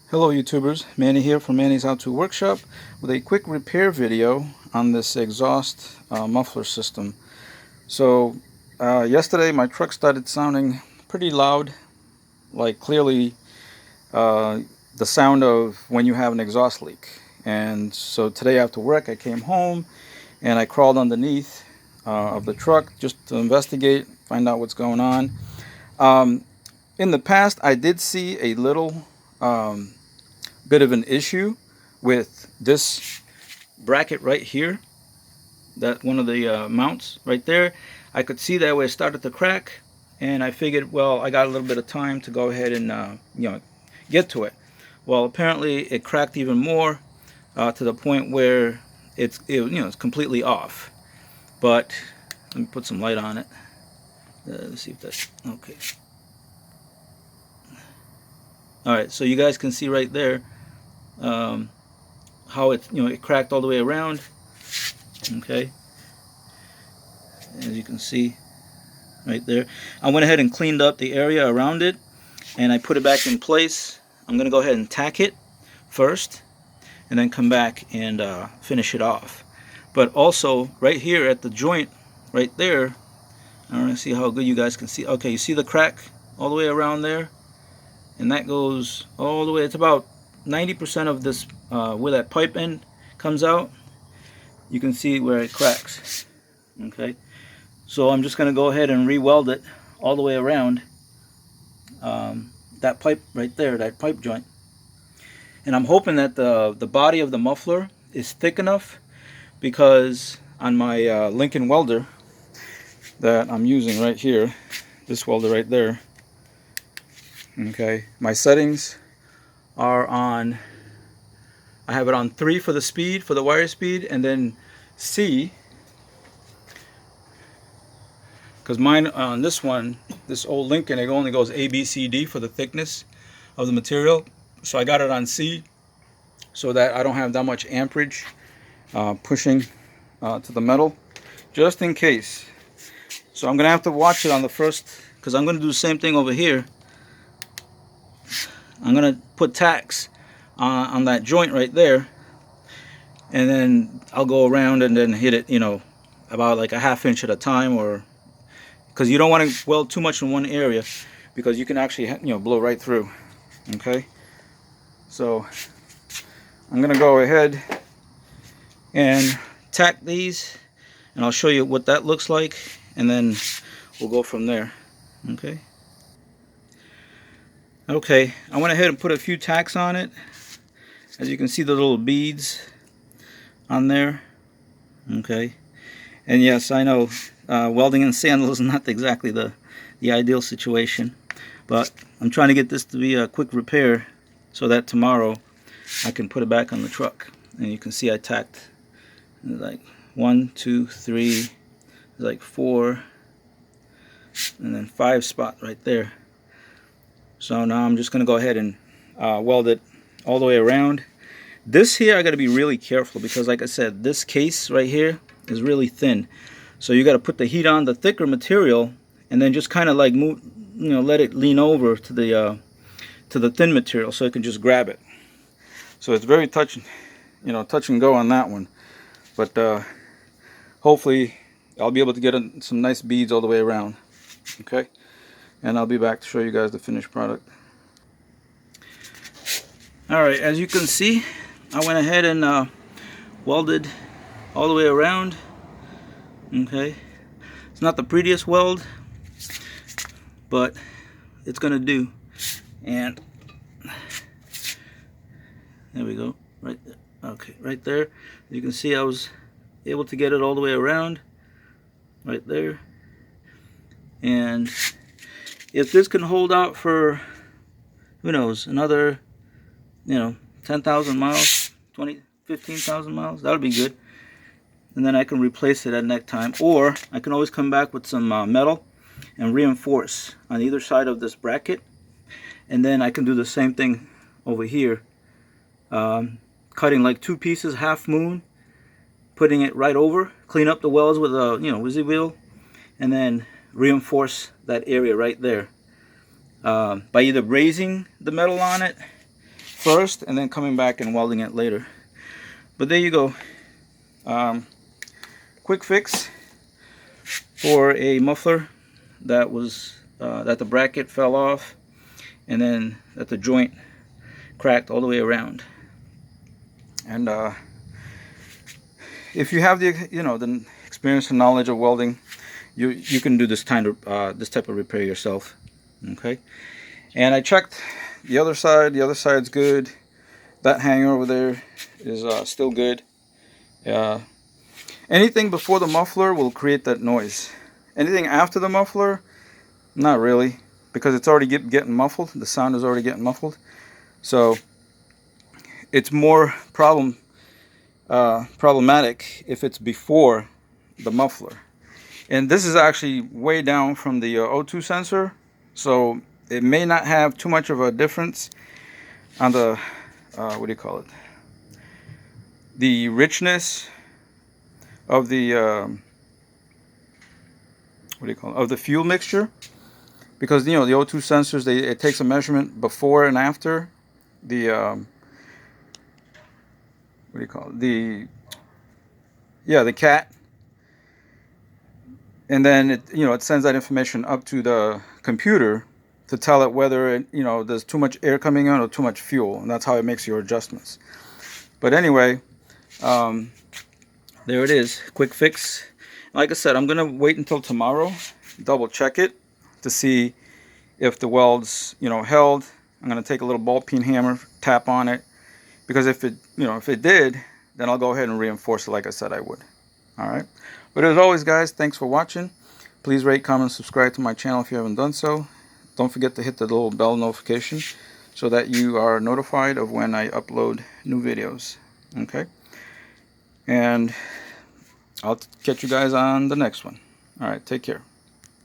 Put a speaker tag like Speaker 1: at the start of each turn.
Speaker 1: Hello YouTubers, Manny here from Manny's How-To Workshop with a quick repair video on this exhaust muffler system. So yesterday my truck started sounding pretty loud, like clearly the sound of when you have an exhaust leak. And so today after work I came home and I crawled underneath of the truck just to investigate, find out what's going on. In the past I did see a little bit of an issue with this bracket right here, that one of the mounts right there. I could see that where it started to crack, and I figured, well, I got a little bit of time to go ahead and get to it. Well, apparently it cracked even more to the point where it's completely off. But let me put some light on it. Let's see if that's okay. All right, so you guys can see right there how it cracked all the way around. Okay, as you can see right there, I went ahead and cleaned up the area around it and I put it back in place. I'm gonna go ahead and tack it first and then come back and finish it off. But also right here at the joint right there, I don't know, see how good you guys can see. Okay, you see the crack all the way around there, and that goes all the way. It's about 90% of this where that pipe end comes out. You can see where it cracks. Okay, so I'm just going to go ahead and re-weld it all the way around that pipe right there, that pipe joint. And I'm hoping that the body of the muffler is thick enough, because on my Lincoln welder that I'm using right here, this welder right there, okay, my settings are on, I have it on 3 for the speed, for the wire speed, and then C, because mine on this one, this old Lincoln, it only goes A, B, C, D for the thickness of the material. So I got it on C so that I don't have that much amperage pushing to the metal, just in case. So I'm gonna have to watch it on the first, because I'm gonna do the same thing over here. I'm gonna put tacks on that joint right there, and then I'll go around and then hit it, about like a ½ inch at a time, or because you don't want to weld too much in one area, because you can actually blow right through. Okay, so I'm gonna go ahead and tack these, and I'll show you what that looks like, and then we'll go from there. Okay, I went ahead and put a few tacks on it. As you can see, the little beads on there. Okay, and yes, I know welding in sandals is not exactly the ideal situation, but I'm trying to get this to be a quick repair so that tomorrow I can put it back on the truck. And you can see I tacked like 1, 2, 3, like 4, and then 5 spot right there. So now I'm just going to go ahead and weld it all the way around. This here I got to be really careful, because like I said, this case right here is really thin. So you got to put the heat on the thicker material and then just kind of like move, let it lean over to the thin material so it can just grab it. So it's very touch and go on that one. But hopefully I'll be able to get some nice beads all the way around. Okay, and I'll be back to show you guys the finished product. Alright, as you can see, I went ahead and welded all the way around. Okay, it's not the prettiest weld, but it's gonna do. And there we go, right there. Okay, right there, you can see I was able to get it all the way around right there. And if this can hold out for, who knows, another 10,000 miles, 15,000 miles, that would be good. And then I can replace it at next time, or I can always come back with some metal and reinforce on either side of this bracket, and then I can do the same thing over here, cutting like 2 pieces, half moon, putting it right over, clean up the welds with a Wizzy wheel, and then reinforce that area right there by either raising the metal on it first and then coming back and welding it later. But there you go. Quick fix for a muffler that was that the bracket fell off and then that the joint cracked all the way around. And if you have the the experience and knowledge of welding, you can do this type of repair yourself. Okay. And I checked the other side. The other side's good. That hanger over there is still good. Anything before the muffler will create that noise. Anything after the muffler, not really, because it's already getting muffled. The sound is already getting muffled. So it's more problematic if it's before the muffler. And this is actually way down from the O2 sensor, so it may not have too much of a difference on the what do you call it? The richness of the what do you call it? Of the fuel mixture, because the O2 sensors, it takes a measurement before and after the what do you call it? The cat, and then it sends that information up to the computer to tell it whether there's too much air coming in or too much fuel, and that's how it makes your adjustments. But anyway, there it is, quick fix. Like I said, I'm gonna wait until tomorrow, double check it to see if the welds held. I'm gonna take a little ball peen hammer, tap on it, because if it did, then I'll go ahead and reinforce it like I said I would. All right. But as always, guys, thanks for watching. Please rate, comment, subscribe to my channel if you haven't done so. Don't forget to hit the little bell notification so that you are notified of when I upload new videos. Okay? And I'll catch you guys on the next one. All right, take care.